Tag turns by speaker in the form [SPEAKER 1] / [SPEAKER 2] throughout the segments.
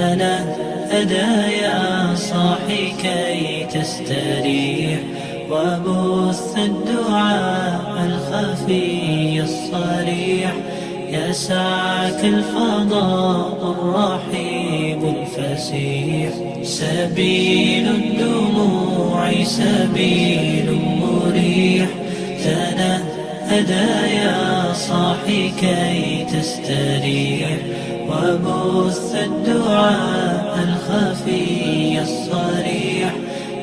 [SPEAKER 1] تنهدى يا صاحي كي تستريح، وبث الدعاء الخفي الصريح، يسعك الفضاء الرحيب الفسيح. سبيل الدموع سبيل مريح، تنهدى يا صاحي كي تستريح، وبث الدعاء الخفي الصريح،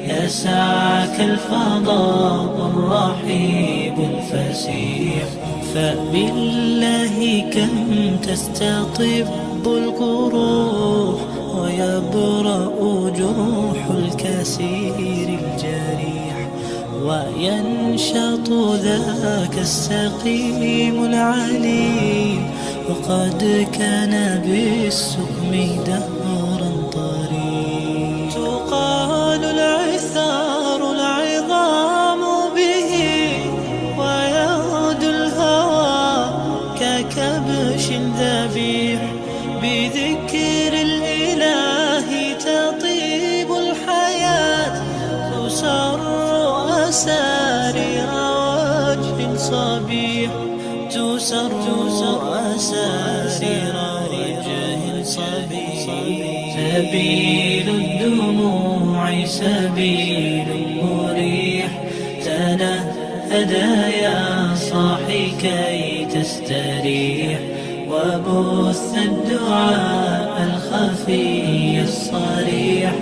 [SPEAKER 1] يسعك الفضاء الرحيب الفسيح. فبالله كم تستطب القروح، ويبرأ جروح الكسير الجريح، وينشط ذاك السقيم العليم، وقد كان بالسقم دهرا طريق. تقال العثار العظام به، ويغدو الهوى ككبش ذبيح، بذكر الإله تطيب الحياة، تسر أسارير وجه صبيح، تسر أسارير وجه صبيح. سبيل الدموع سبيل مريح، تنهدى يا صاحي كي تستريح، وبث الدعاء الخفي الصريح،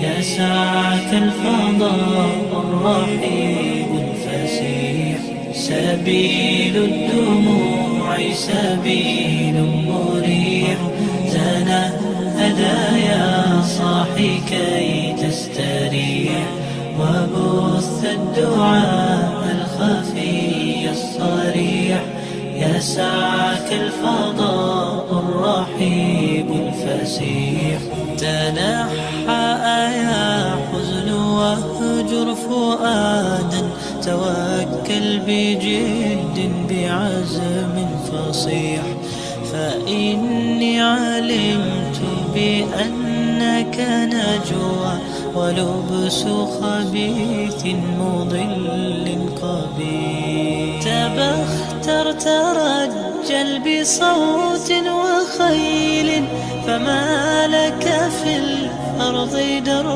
[SPEAKER 1] يسعك الفضاء الرحيب الفسيح. سبيل الدموع سبيل مريح، تنهدى يا صاحي كي تستريح، وبث الدعاء الخفي الصريح، يسعك الفضاء الرحيب الفسيح. تنحى يا حزن واهجر فؤادا، توكل بجد بعزم فصيح، فإني علمت بأنك نجوى، ولبس خبيث مضل قبيح. تبختر ترجل بصوت وخيل، فما لك في الأرض در